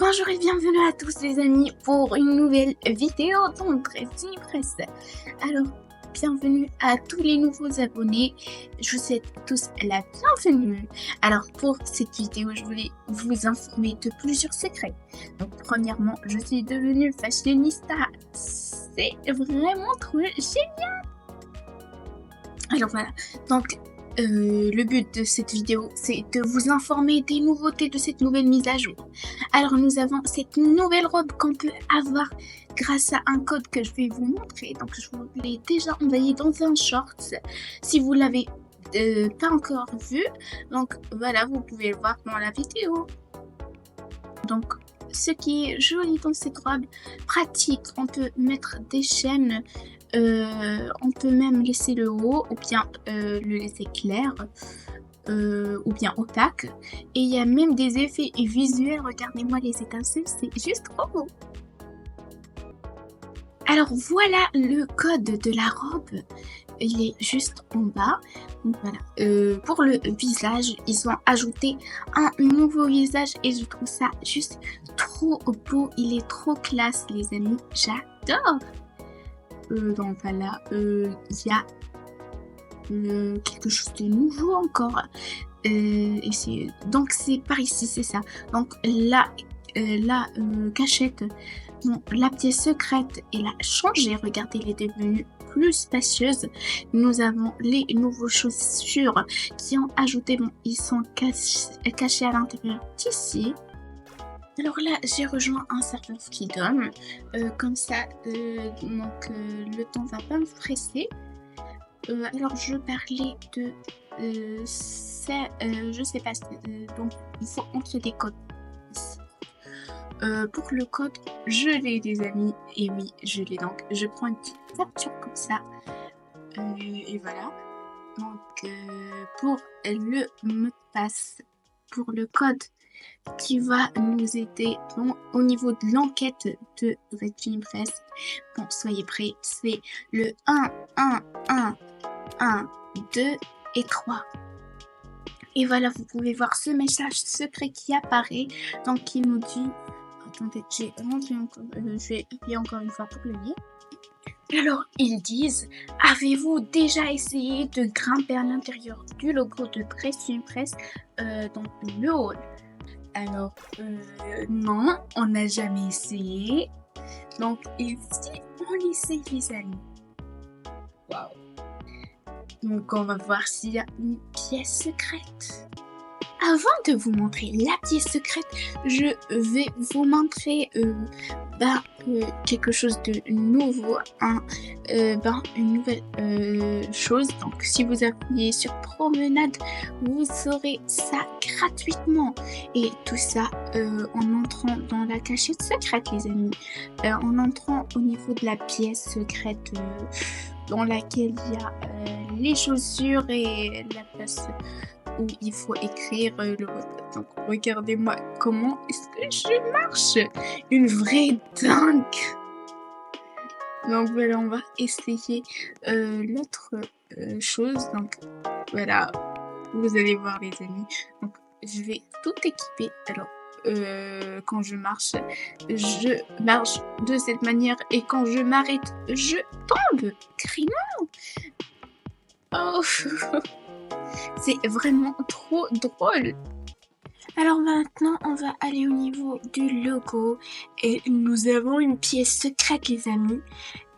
Bonjour et bienvenue à tous les amis pour une nouvelle vidéo d'André Press. Alors, bienvenue à tous les nouveaux abonnés. Je vous souhaite tous la bienvenue. Alors, pour cette vidéo, je voulais vous informer de plusieurs secrets. Donc, premièrement, je suis devenue fashionista. C'est vraiment trop génial. Alors voilà, donc le but de cette vidéo, c'est de vous informer des nouveautés de cette nouvelle mise à jour. Alors nous avons cette nouvelle robe qu'on peut avoir grâce à un code que je vais vous montrer. Donc je vous l'ai déjà envoyé dans un short. Si vous l'avez pas encore vu, donc voilà, vous pouvez le voir dans la vidéo. Donc ce qui est joli dans cette robe, pratique, on peut mettre des chaînes. On peut même laisser le haut ou bien le laisser clair ou bien opaque, et il y a même des effets visuels. Regardez-moi les étincelles, c'est juste trop beau. Alors voilà le code de la robe, il est juste en bas. Donc voilà, pour le visage, ils ont ajouté un nouveau visage et je trouve ça juste trop beau, il est trop classe les amis, j'adore. Donc voilà, il y a quelque chose de nouveau encore. Et donc c'est par ici, c'est ça. Donc la cachette, bon, la pièce secrète, elle a changé. Regardez, elle est devenue plus spacieuse. Nous avons les nouveaux chaussures qui ont ajouté, bon, ils sont cachés à l'intérieur d'ici. Alors là, j'ai rejoint un serveur Freedom, comme ça, donc le temps va pas me stresser. Alors je parlais de, je sais pas, donc il faut entrer des codes ici. Pour le code, je l'ai des amis, et oui, je l'ai, donc je prends une petite capture comme ça, et voilà. Donc pour le mot de passe, pour le code qui va nous aider au niveau de l'enquête de Redfin Press. Bon, soyez prêts, c'est le 1, 1, 1, 1, 2 et 3. Et voilà, vous pouvez voir ce message secret qui apparaît. Donc, il nous dit... Attendez, j'ai rendu encore... je vais appuyer encore une fois pour le lire. Alors, ils disent, avez-vous déjà essayé de grimper à l'intérieur du logo de Redfin Press dans le hall? Alors, non, on n'a jamais essayé. Donc, ici, on essaye les amis. Waouh. Donc, on va voir s'il y a une pièce secrète. Avant de vous montrer la pièce secrète, je vais vous montrer quelque chose de nouveau, une nouvelle chose. Donc si vous appuyez sur promenade, vous aurez ça gratuitement, et tout ça en entrant dans la cachette secrète les amis, en entrant au niveau de la pièce secrète dans laquelle il y a les chaussures et la place où il faut écrire le mot. Donc regardez-moi comment est-ce que je marche, une vraie dingue. Donc voilà, on va essayer l'autre chose. Donc voilà, vous allez voir les amis. Donc je vais tout équiper. Alors quand je marche de cette manière, et quand je m'arrête, je tombe carrément. Oh. C'est vraiment trop drôle. Alors maintenant, on va aller au niveau du logo, et nous avons une pièce secrète les amis.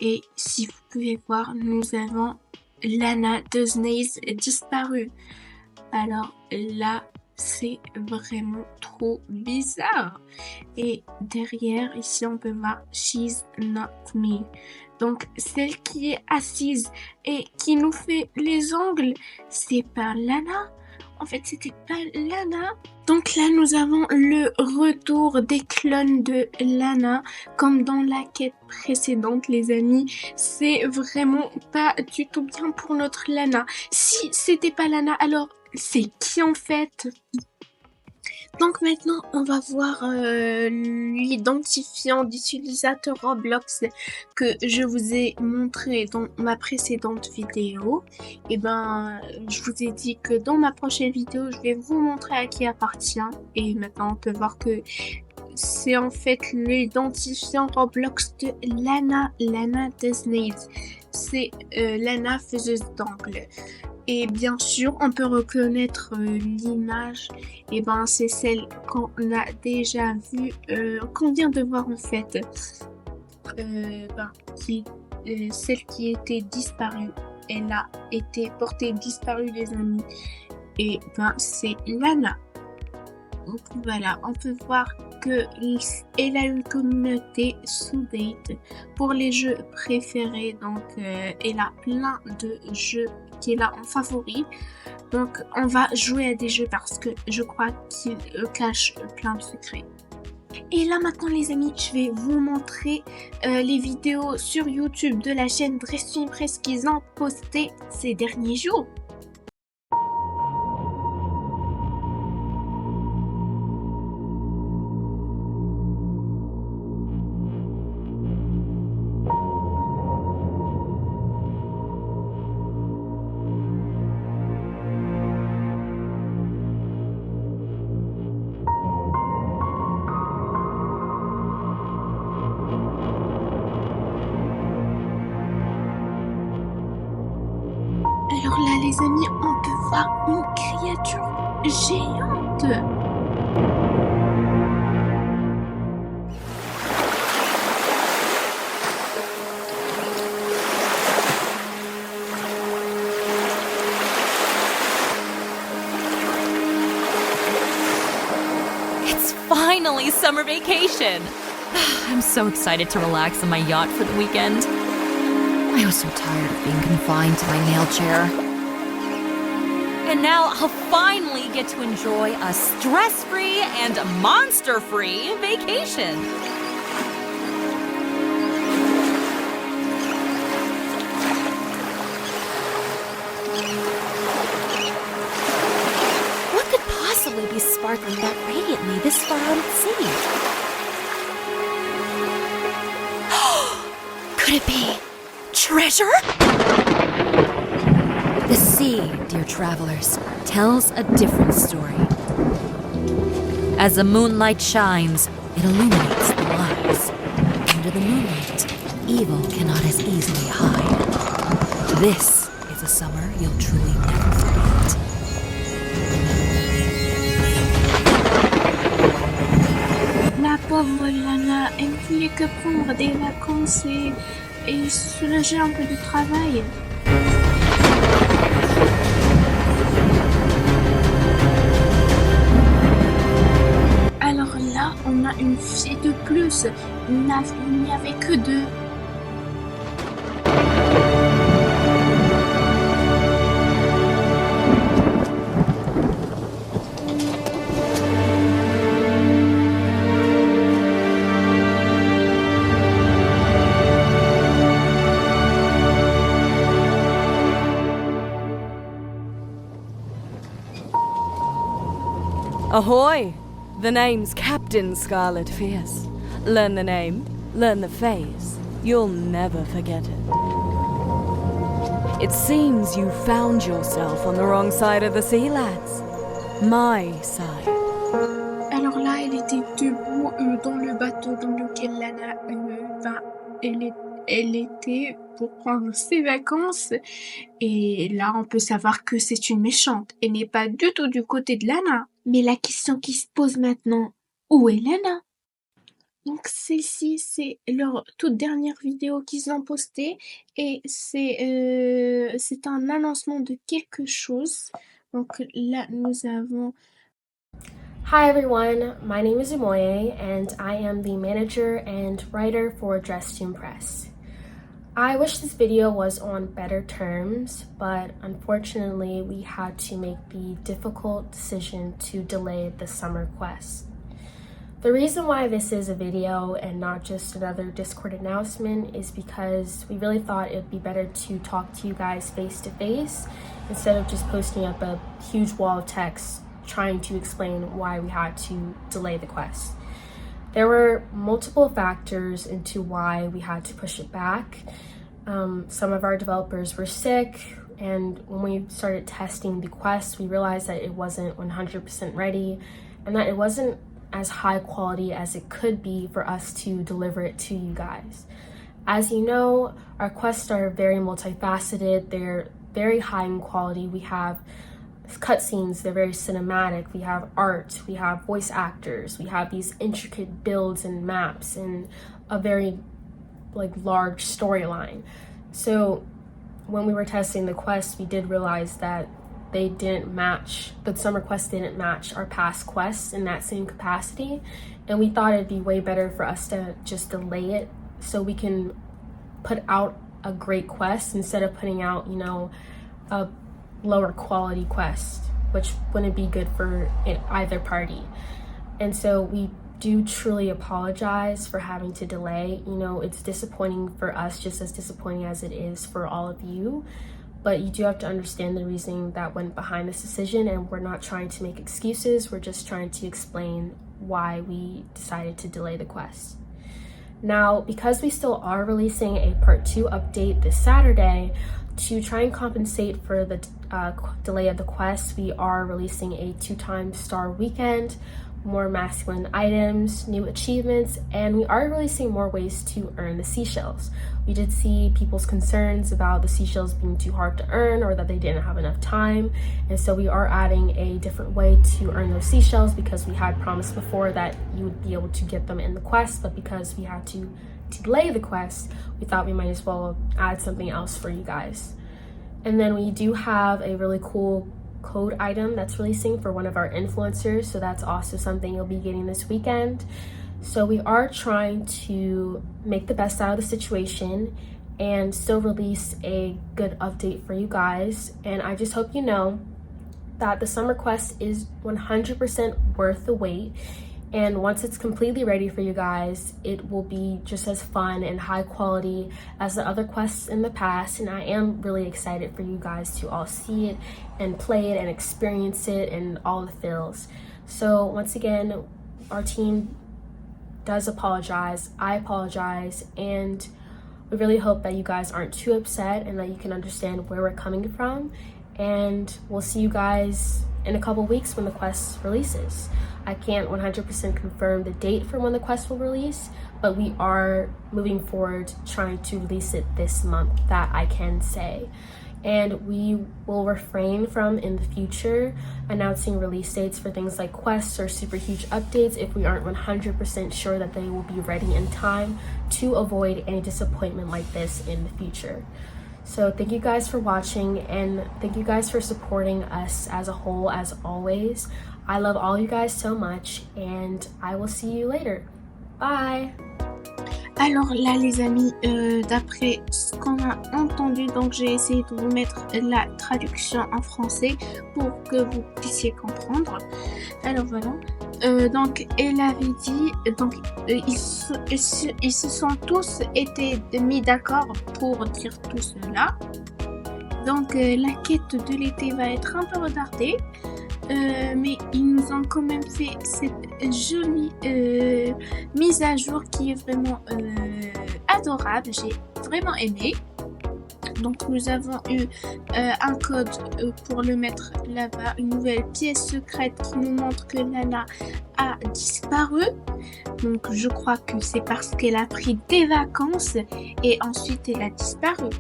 Et si vous pouvez voir, nous avons Lana de Snaze disparue. Alors là, c'est vraiment trop bizarre. Et derrière, ici, on peut voir She's Not Me. Donc, celle qui est assise et qui nous fait les ongles, c'est pas Lana. En fait, c'était pas Lana. Donc là, nous avons le retour des clones de Lana, comme dans la quête précédente, les amis. C'est vraiment pas du tout bien pour notre Lana. Si c'était pas Lana, alors c'est qui en fait? Donc maintenant, on va voir l'identifiant d'utilisateur Roblox que je vous ai montré dans ma précédente vidéo. Et ben, je vous ai dit que dans ma prochaine vidéo, je vais vous montrer à qui appartient. Et maintenant, on peut voir que c'est en fait l'identifiant Roblox de Lana Disney. C'est Lana faiseuse d'ongles. Et bien sûr, on peut reconnaître l'image, et ben c'est celle qu'on a déjà vue, qu'on vient de voir en fait, celle qui était disparue. Elle a été portée disparue, les amis. Et ben c'est Lana. Donc voilà, on peut voir qu'elle a une communauté soudée pour les jeux préférés. Donc elle a plein de jeux qu'elle a en favori. Donc on va jouer à des jeux parce que je crois qu'ils cachent plein de secrets. Et là maintenant les amis, je vais vous montrer les vidéos sur YouTube de la chaîne Dressing Press qu'ils ont posté ces derniers jours. Alors là les amis, on peut voir une créature géante. It's finally summer vacation! I'm so excited to relax on my yacht for the weekend. I was so tired of being confined to my nail chair. And now I'll finally get to enjoy a stress-free and monster-free vacation. What could possibly be sparkling that radiantly this far out at sea? Could it be treasure? The sea, dear travelers, tells a different story. As the moonlight shines, it illuminates the lies. Under the moonlight, evil cannot as easily hide. This is a summer you'll truly never forget. La pauvre Lana, elle voulait que prendre des vacances et se soulager un peu du travail. Alors là, on a une fille de plus. Il n'y avait que deux. Ahoy! The name's Captain Scarlet Fierce. Learn the name, learn the face. You'll never forget it. It seems you found yourself on the wrong side of the sea, lads. My side. Alors là, elle était debout dans le bateau dans lequel Lana, elle était pour prendre ses vacances. Et là, on peut savoir que c'est une méchante. Elle n'est pas du tout du côté de Lana. Mais la question qui se pose maintenant, où est Lana? Donc celle-ci, c'est leur toute dernière vidéo qu'ils ont postée. Et c'est un annoncement de quelque chose. Donc là, nous avons... Hi everyone, my name is Umoye and I am the manager and writer for Dressed Press. I wish this video was on better terms, but unfortunately we had to make the difficult decision to delay the summer quest. The reason why this is a video and not just another Discord announcement is because we really thought it would be better to talk to you guys face to face instead of just posting up a huge wall of text trying to explain why we had to delay the quest. There were multiple factors into why we had to push it back. Some of our developers were sick, and when we started testing the quest, we realized that it wasn't 100% ready and that it wasn't as high quality as it could be for us to deliver it to you guys. As you know, our quests are very multifaceted. They're very high in quality. We have cutscenes, they're very cinematic. We have art, we have voice actors, we have these intricate builds and maps and a very large storyline. So when we were testing the quests, we did realize that the summer quests didn't match our past quests in that same capacity, and we thought it'd be way better for us to just delay it so we can put out a great quest instead of putting out, a lower quality quest, which wouldn't be good for either party. And so we do truly apologize for having to delay. It's disappointing for us, just as disappointing as it is for all of you. But you do have to understand the reasoning that went behind this decision, and we're not trying to make excuses. We're just trying to explain why we decided to delay the quest. Now, because we still are releasing a part 2 update this Saturday, to try and compensate for the delay of the quest, we are releasing a 2-time star weekend, more masculine items, new achievements, and we are releasing more ways to earn the seashells. We did see people's concerns about the seashells being too hard to earn or that they didn't have enough time, and so we are adding a different way to earn those seashells, because we had promised before that you would be able to get them in the quest, but because we had to delay the quest, we thought we might as well add something else for you guys. And then we do have a really cool code item that's releasing for one of our influencers, so that's also something you'll be getting this weekend. So we are trying to make the best out of the situation and still release a good update for you guys. And I just hope you know that the summer quest is 100% worth the wait, and once it's completely ready for you guys, it will be just as fun and high quality as the other quests in the past. And I am really excited for you guys to all see it and play it and experience it and all the feels. So once again, our team does apologize. I apologize, and we really hope that you guys aren't too upset and that you can understand where we're coming from. And we'll see you guys in a couple weeks when the quest releases. I can't 100% confirm the date for when the quest will release, but we are moving forward trying to release it this month, that I can say. And we will refrain from, in the future, announcing release dates for things like quests or super huge updates if we aren't 100% sure that they will be ready in time, to avoid any disappointment like this in the future. So thank you guys for watching, and thank you guys for supporting us as a whole, as always. I love all you guys so much, and I will see you later. Bye! Alors là les amis, d'après ce qu'on a entendu, donc j'ai essayé de vous mettre la traduction en français pour que vous puissiez comprendre. Alors voilà, donc elle avait dit, donc ils se sont tous été mis d'accord pour dire tout cela. Donc la quête de l'été va être un peu retardée. Mais ils nous ont quand même fait cette jolie mise à jour qui est vraiment adorable. J'ai vraiment aimé. Donc nous avons eu un code pour le mettre là-bas, une nouvelle pièce secrète qui nous montre que Lana a disparu. Donc je crois que c'est parce qu'elle a pris des vacances et ensuite elle a disparu.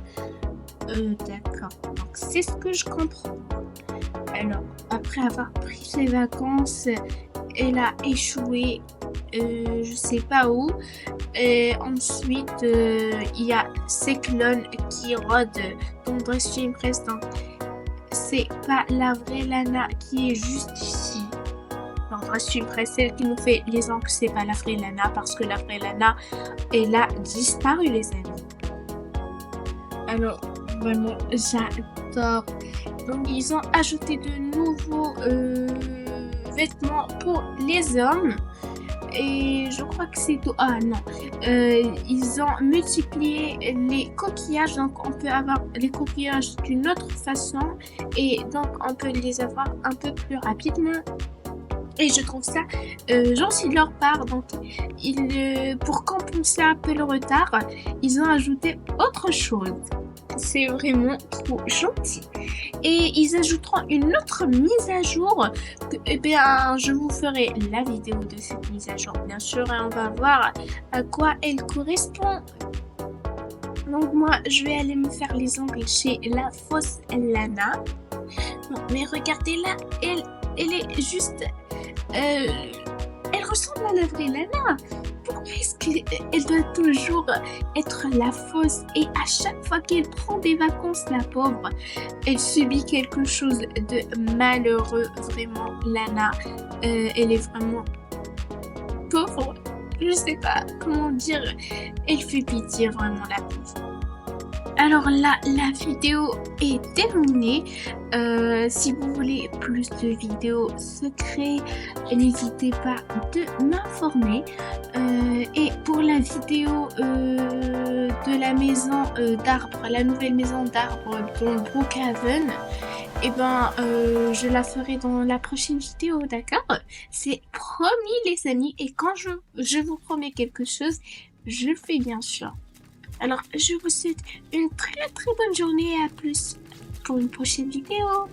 D'accord, donc c'est ce que je comprends. Alors, après avoir pris ses vacances, elle a échoué, je sais pas où. Et ensuite, il y a ces clones qui rôdent dans Dress to Impress. Donc, c'est pas la vraie Lana qui est juste ici. Dans Dress to Impress, celle qui nous fait les angles, c'est pas la vraie Lana, parce que la vraie Lana, elle a disparu, les amis. Alors, vraiment, j'adore. Donc ils ont ajouté de nouveaux vêtements pour les hommes. Et je crois que c'est tout. Ah non. Ils ont multiplié les coquillages. Donc on peut avoir les coquillages d'une autre façon. Et donc on peut les avoir un peu plus rapidement. Et je trouve ça gentil de leur part. Donc pour compenser un peu le retard, ils ont ajouté autre chose. C'est vraiment trop gentil. Et ils ajouteront une autre mise à jour. Eh bien, je vous ferai la vidéo de cette mise à jour, bien sûr, et on va voir à quoi elle correspond. Donc moi, je vais aller me faire les ongles chez la fausse Lana. Bon, mais regardez là, elle est juste... elle ressemble à la vraie Lana. Pourquoi est-ce qu'elle doit toujours être la fausse et à chaque fois qu'elle prend des vacances, la pauvre, elle subit quelque chose de malheureux. Vraiment, Lana, elle est vraiment pauvre. Je sais pas comment dire. Elle fait pitié, vraiment, la pauvre. Alors là, la vidéo est terminée. Si vous voulez plus de vidéos secrètes, n'hésitez pas de m'informer. Et pour la vidéo de la maison d'arbre, la nouvelle maison d'arbre dans Brookhaven, eh ben, je la ferai dans la prochaine vidéo, d'accord? C'est promis, les amis. Et quand je vous promets quelque chose, je le fais bien sûr. Alors, je vous souhaite une très très bonne journée et à plus pour une prochaine vidéo.